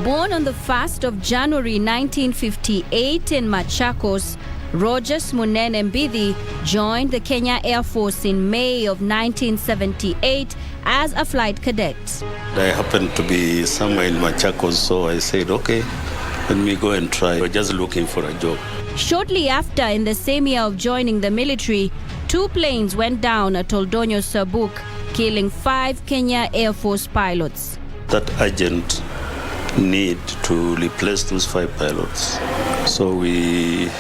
Born on the 1st of January 1958 in Machakos, Rogers Munene Mbithi joined the Kenya Air Force in May of 1978 as a flight cadet. I happened to be somewhere in Machakos, so I said, okay, let me go and try. We're just looking for a job. Shortly after, in the same year of joining the military, 2 planes went down at donyo Sabuk, killing 5 Kenya Air Force pilots. That urgent need to replace those 5 pilots. So we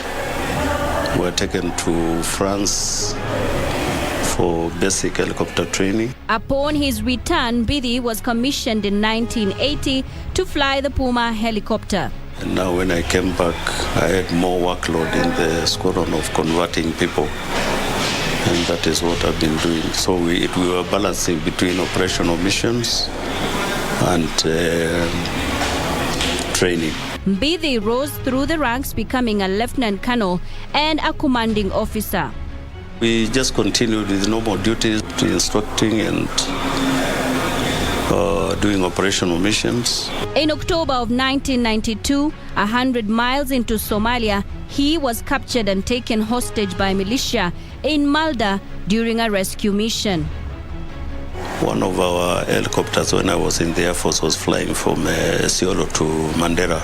were taken to France for basic helicopter training. Upon his return, Mbithi was commissioned in 1980 to fly the Puma helicopter. And now when I came back, I had more workload in the squadron of converting people. And that is what I've been doing. So we were balancing between operational missions and training. Mbithi rose through the ranks, becoming a lieutenant colonel and a commanding officer. We just continued with normal duties, instructing and doing operational missions. In October of 1992, 100 miles into Somalia, he was captured and taken hostage by militia in Malda during a rescue mission. One of our helicopters, when I was in the Air Force, was flying from Isiolo to Mandera.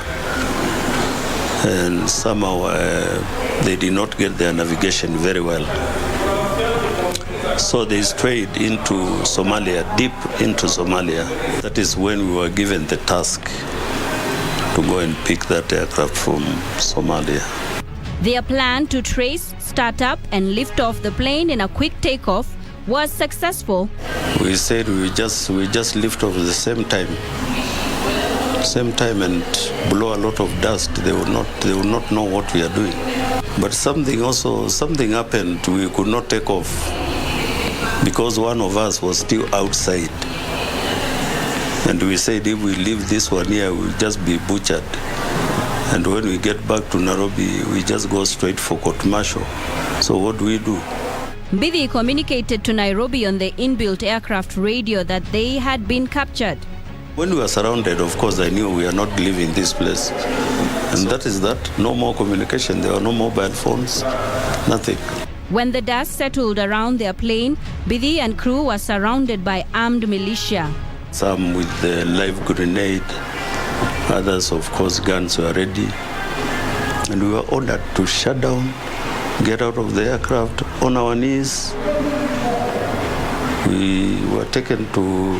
And somehow they did not get their navigation very well. So they strayed into Somalia, deep into Somalia. That is when we were given the task to go and pick that aircraft from Somalia. Their plan to trace, start up, and lift off the plane in a quick takeoff was successful. We said we just lift off at the same time and blow a lot of dust. They will not know what we are doing. But something happened. We could not take off because one of us was still outside. And we said if we leave this one here, we'll just be butchered. And when we get back to Nairobi, we just go straight for court-martial. So what do we do? Mbithi communicated to Nairobi on the inbuilt aircraft radio that they had been captured. When we were surrounded, of course, I knew we are not leaving this place. And that is that. No more communication. There were no mobile phones, nothing. When the dust settled around their plane, Mbithi and crew were surrounded by armed militia. Some with the live grenade, others, of course, guns were ready. And we were ordered to shut down, get out of the aircraft on our knees. We were taken to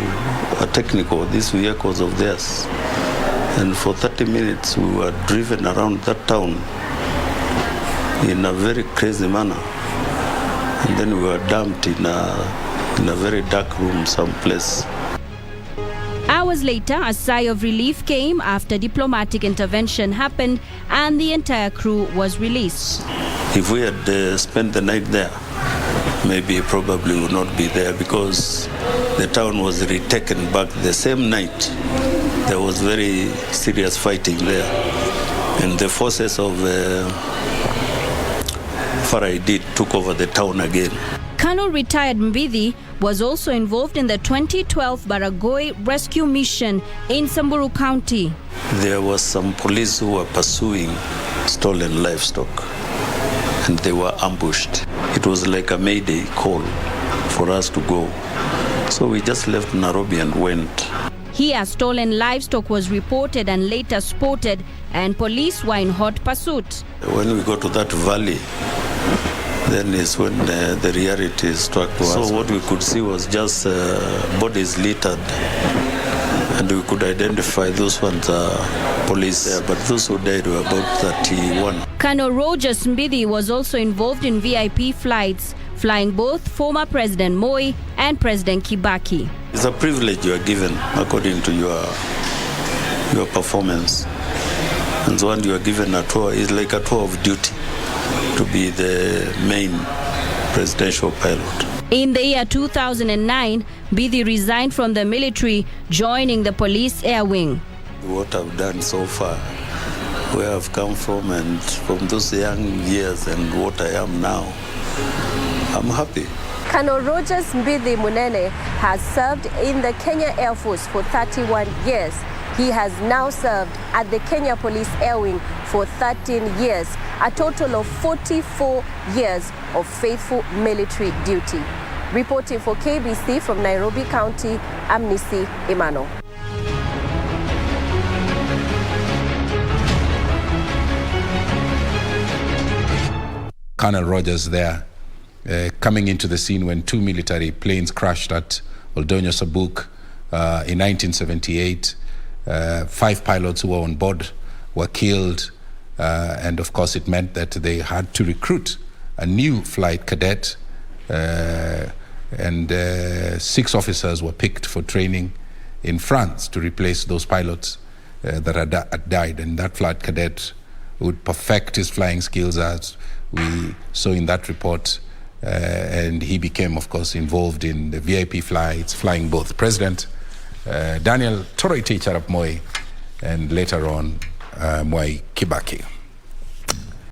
a technical, these vehicles of theirs. And for 30 minutes, we were driven around that town in a very crazy manner. And then we were dumped in a very dark room someplace. Hours later, a sigh of relief came after diplomatic intervention happened and the entire crew was released. If we had spent the night there, maybe probably would not be there because the town was retaken back the same night. There was very serious fighting there. And the forces of Farai took over the town again. Colonel retired Mbithi was also involved in the 2012 Baragoi rescue mission in Samburu County. There was some police who were pursuing stolen livestock and they were ambushed. It was like a mayday call for us to go. So we just left Nairobi and went. Here, stolen livestock was reported and later spotted, and police were in hot pursuit. When we got to that valley, then is when the reality struck to us. So what we could see was just bodies littered, and we could identify those ones police there, but those who died were about 31. Colonel Rogers Mbithi was also involved in VIP flights, flying both former President Mwai and President Kibaki. It's a privilege you are given according to your performance. And so when you are given a tour, it's like a tour of duty to be the main presidential pilot. In the year 2009, Mbithi resigned from the military, joining the police air wing. What I've done so far, where I've come from and from those young years and what I am now, I'm happy. Colonel Rogers Mbithi Munene has served in the Kenya Air Force for 31 years. He has now served at the Kenya Police Air Wing for 13 years, a total of 44 years of faithful military duty. Reporting for KBC from Nairobi County, I'm Nisi Emmanuel. Colonel Rogers there coming into the scene when 2 military planes crashed at donyo, Sabuk in 1978. 5 pilots who were on board were killed, and of course it meant that they had to recruit a new flight cadet, and 6 officers were picked for training in France to replace those pilots that had died, and that flight cadet would perfect his flying skills as we saw in that report, and he became, of course, involved in the VIP flights, flying both President Daniel Toroitich Arap Moi and later on Mwai Kibaki.